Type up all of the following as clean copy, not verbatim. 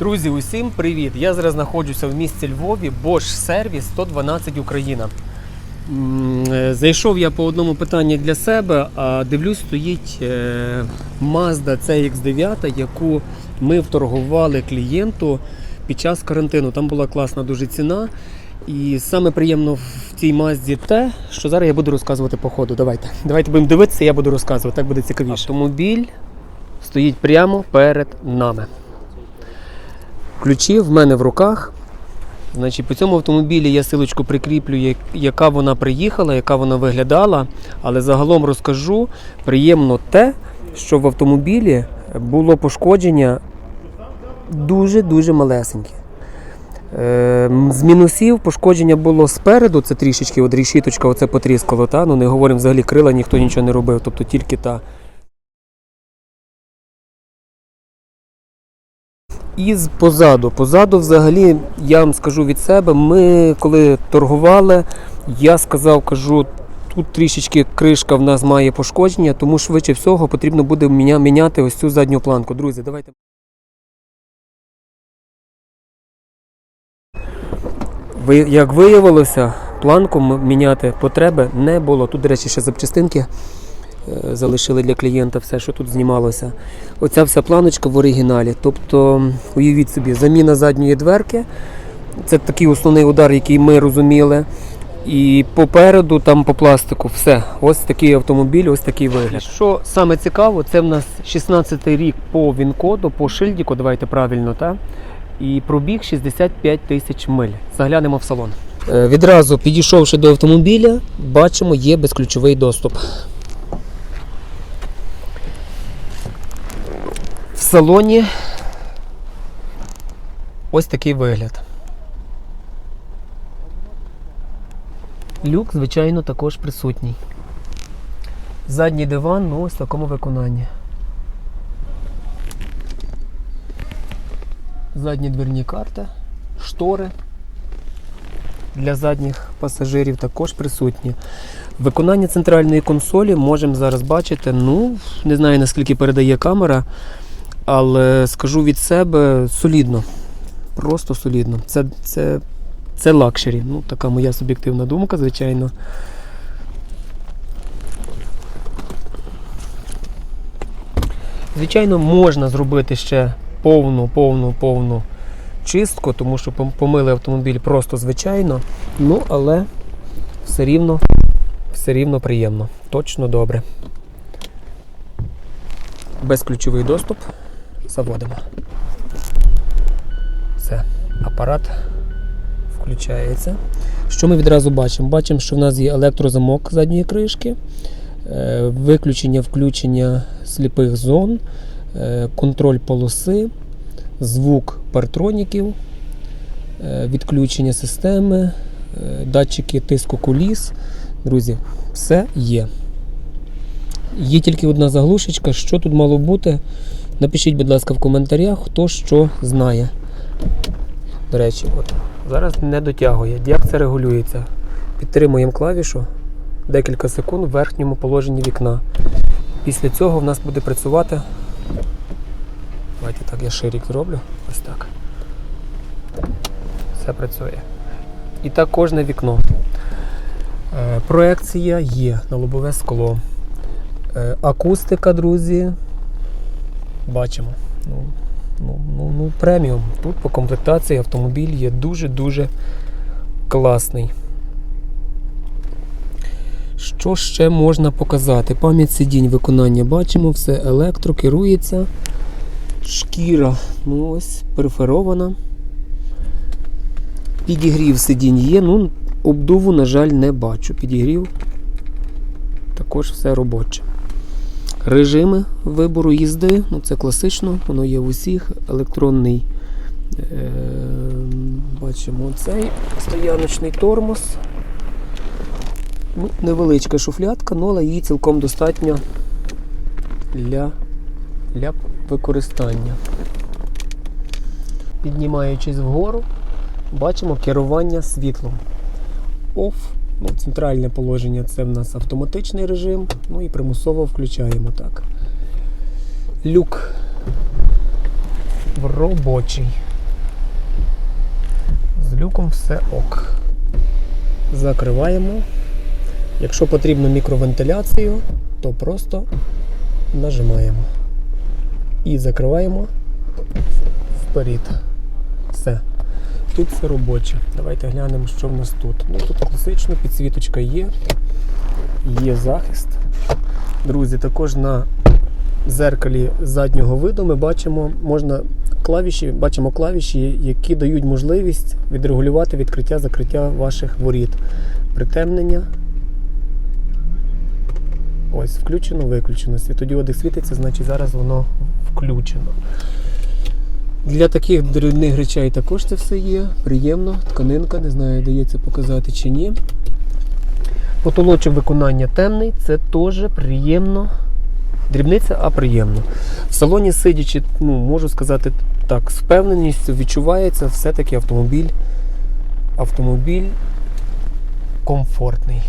Друзі, усім привіт! Я зараз знаходжуся в місті Львові, Bosch Service 112 Україна. Зайшов я по одному питанню для себе, а дивлюсь, стоїть Mazda CX-9, яку ми вторгували клієнту під час карантину. Там була класна дуже ціна. І саме приємно в цій Mazді те, що зараз я буду розказувати по ходу. Давайте будемо дивитися, я буду розказувати, так буде цікавіше. Автомобіль стоїть прямо перед нами. Ключі в мене в руках. Значить, по цьому автомобілі я силочку прикріплю, яка вона приїхала, яка вона виглядала. Але загалом розкажу, приємно те, що в автомобілі було пошкодження дуже-дуже малесеньке. З мінусів пошкодження було спереду, це трішечки, от решіточка оце потріскало, та? Ну не говоримо взагалі, крила ніхто нічого не робив, тобто тільки та. І позаду взагалі, я вам скажу від себе, ми коли торгували, я кажу, тут трішечки кришка в нас має пошкодження, тому швидше всього потрібно буде міняти ось цю задню планку. Друзі, давайте. Як виявилося, планку міняти потреби не було. Тут, до речі, ще запчастинки залишили для клієнта, все, що тут знімалося. Оця вся планочка в оригіналі. Тобто, уявіть собі, заміна задньої дверки. Це такий основний удар, який ми розуміли. І попереду, там по пластику, все. Ось такий автомобіль, ось такий вигляд. Що саме цікаво, це в нас 16-й рік по ВІН-коду, по шильдику, давайте правильно, так? І пробіг 65 тисяч миль. Заглянемо в салон. Відразу підійшовши до автомобіля, бачимо, є безключовий доступ. В салоні ось такий вигляд. Люк, звичайно, також присутній. Задній диван, ось в такому виконанні. Задні дверні карти, штори для задніх пасажирів також присутні. Виконання центральної консолі можемо зараз бачити, не знаю наскільки передає камера, але скажу від себе, солідно. Просто солідно. Це лакшері. Така моя суб'єктивна думка, звичайно. Звичайно, можна зробити ще повну чистку, тому що помили автомобіль просто звичайно, але все рівно приємно. Точно добре. Безключовий доступ. Заводимо. Все, апарат включається. Що ми відразу бачимо? Бачимо, що в нас є електрозамок задньої кришки, виключення-включення сліпих зон, контроль полоси, звук партроніків, відключення системи, датчики тиску коліс. Друзі, все є. Є тільки одна заглушечка. Що тут мало бути? Напишіть, будь ласка, в коментарях, хто що знає. До речі, зараз не дотягує. Як це регулюється? Підтримуємо клавішу декілька секунд в верхньому положенні вікна. Після цього в нас буде працювати. Давайте так, я ширик зроблю. Ось так. Все працює. І так кожне вікно. Проекція є на лобове скло. Акустика, друзі, бачимо. Преміум. Тут по комплектації автомобіль є дуже-дуже класний. Що ще можна показати? Пам'ять сидінь, виконання бачимо, все електро, керується. Шкіра, ось, перфорована. Підігрів сидінь є, обдуву, на жаль, не бачу. Підігрів, також все робоче. Режими вибору їзди, це класично, воно є в усіх. Електронний, бачимо цей стояночний тормоз. Невеличка шуфлядка, але її цілком достатньо для використання. Піднімаючись вгору, бачимо керування світлом. Off. Центральне положення – це в нас автоматичний режим, і примусово включаємо так. Люк робочий. люком все ок. Закриваємо. Якщо потрібно мікровентиляцію, то просто нажимаємо. І закриваємо вперед. Все. Тут все робоче. Давайте глянемо, що в нас тут. Ну, тут класично, підсвіточка є. Є захист. Друзі, також на зеркалі заднього виду ми бачимо, бачимо клавіші, які дають можливість відрегулювати відкриття-закриття ваших воріт. Притемнення. Ось, включено, виключено. Світодіоди світиться, значить зараз воно включено. Для таких дрібних речей також це все є. Приємно. Тканинка, не знаю, дається показати чи ні. Потолочок виконання темний, це теж приємно. Дрібниця, а приємно. В салоні сидячи, можу сказати так, з впевненістю відчувається все-таки автомобіль комфортний.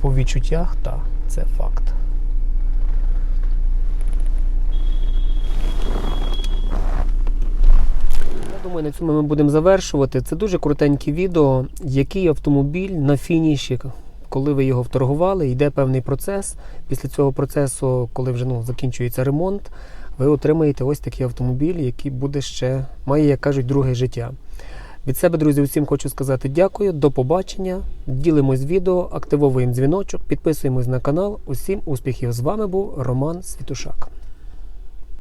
По відчуттях, так, це факт. Я думаю, на цьому ми будемо завершувати. Це дуже коротеньке відео, який автомобіль на фініші, коли ви його вторгували, йде певний процес. Після цього процесу, коли вже закінчується ремонт, ви отримаєте ось такий автомобіль, який буде ще, має, як кажуть, друге життя. Від себе, друзі, усім хочу сказати дякую, до побачення, ділимось відео, активовуємо дзвіночок, підписуємось на канал. Усім успіхів! З вами був Роман Світушак.